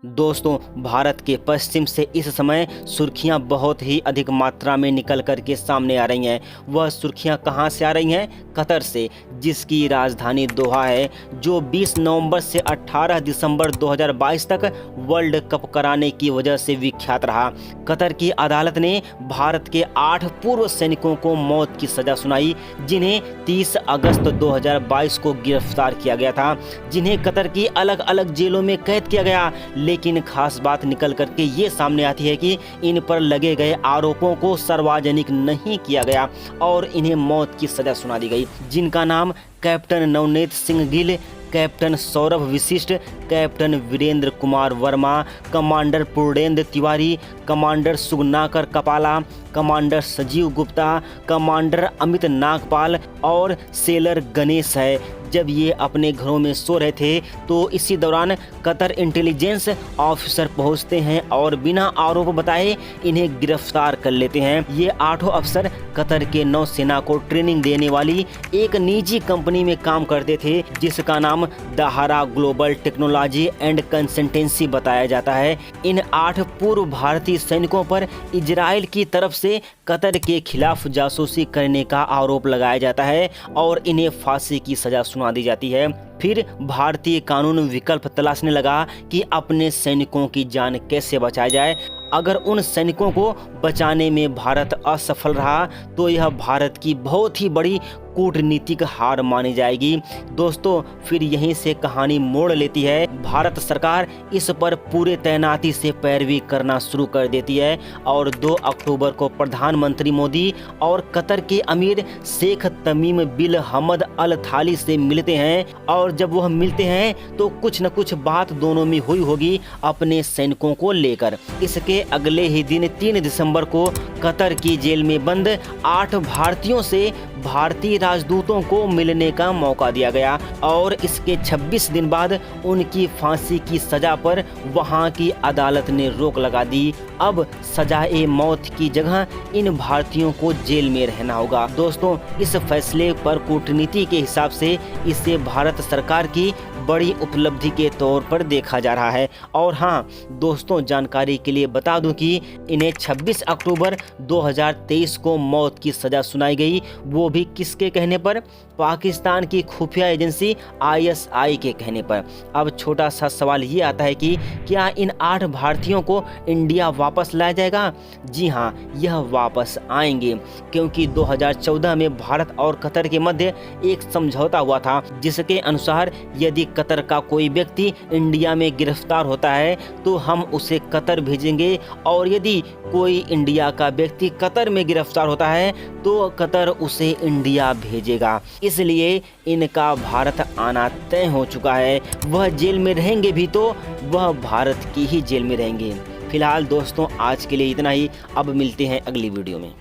दोस्तों, भारत के पश्चिम से इस समय सुर्खियां बहुत ही अधिक मात्रा में निकल कर के सामने आ रही हैं। वह सुर्खियां कहां से आ रही हैं? कतर से, जिसकी राजधानी दोहा है, जो 20 नवंबर से 18 दिसंबर 2022 तक वर्ल्ड कप कराने की वजह से विख्यात रहा। कतर की अदालत ने भारत के 8 पूर्व सैनिकों को मौत की सजा सुनाई, जिन्हें 30 अगस्त 2022 को गिरफ्तार किया गया था, जिन्हें कतर की अलग अलग जेलों में कैद किया गया। लेकिन खास बात निकल करके ये सामने आती है कि इन पर लगे गए आरोपों को सार्वजनिक नहीं किया गया और इन्हें मौत की सजा सुना दी गई, जिनका नाम captain Navneet Singh Gill, captain Saurabh Vashisht, captain Virendra Kumar Verma, commander Purnendra Tiwari, commander Suganakar Kapala, commander Sanjeev Gupta, commander Amit Nagpal और सेलर गणेश है। जब ये अपने घरों में सो रहे थे तो इसी दौरान कतर इंटेलिजेंस ऑफिसर पहुंचते हैं और बिना आरोप बताए इन्हें गिरफ्तार कर लेते हैं। ये 8 अफसर कतर के नौसेना को ट्रेनिंग देने वाली एक निजी कंपनी में काम करते थे, जिसका नाम दहारा ग्लोबल टेक्नोलॉजी एंड कंसल्टेंसी बताया जाता है। इन 8 पूर्व भारतीय सैनिकों पर इजराइल की तरफ से कतर के खिलाफ जासूसी करने का आरोप लगाया जाता है और इन्हें फांसी की सजा सुना दी जाती है। फिर भारतीय कानून विकल्प तलाशने लगा कि अपने सैनिकों की जान कैसे बचाया जाए। अगर उन सैनिकों को बचाने में भारत असफल रहा तो यह भारत की बहुत ही बड़ी कूटनीतिक हार मानी जाएगी। दोस्तों, फिर यहीं से कहानी मोड़ लेती है। भारत सरकार इस पर पूरे तैनाती से पैरवी करना शुरू कर देती है और 2 अक्टूबर को प्रधानमंत्री मोदी और कतर के अमीर शेख तमीम बिन हमद अल थानी से मिलते हैं और जब वह मिलते हैं तो कुछ न कुछ बात दोनों में हुई होगी अपने सैनिकों को लेकर। इसके अगले ही दिन 3 दिसंबर को कतर की जेल में बंद 8 भारतीयों से भारतीय राजदूतों को मिलने का मौका दिया गया और इसके 26 दिन बाद उनकी फांसी की सजा पर वहां की अदालत ने रोक लगा दी। अब सजाए मौत की जगह इन भारतीयों को जेल में रहना होगा। दोस्तों, इस फैसले पर कूटनीति के हिसाब से इसे भारत सरकार की बड़ी उपलब्धि के तौर पर देखा जा रहा है। और हाँ दोस्तों, जानकारी के लिए बता दूं कि इन्हें 26 अक्टूबर 2023 को मौत की सजा सुनाई गई, वो भी किसके कहने पर? पाकिस्तान की खुफिया एजेंसी ISI के कहने पर। अब छोटा सा सवाल ये आता है कि क्या इन 8 भारतीयों को इंडिया वापस लाया जाएगा? जी हाँ, यह वापस आएंगे, क्योंकि 2014 में भारत और कतर के मध्य एक समझौता हुआ था, जिसके अनुसार यदि कतर का कोई व्यक्ति इंडिया में गिरफ्तार होता है तो हम उसे कतर भेजेंगे और यदि कोई इंडिया का व्यक्ति कतर में गिरफ्तार होता है तो कतर उसे इंडिया भेजेगा। इसलिए इनका भारत आना तय हो चुका है। वह जेल में रहेंगे भी तो वह भारत की ही जेल में रहेंगे। फिलहाल दोस्तों, आज के लिए इतना ही। अब मिलते हैं अगली वीडियो में।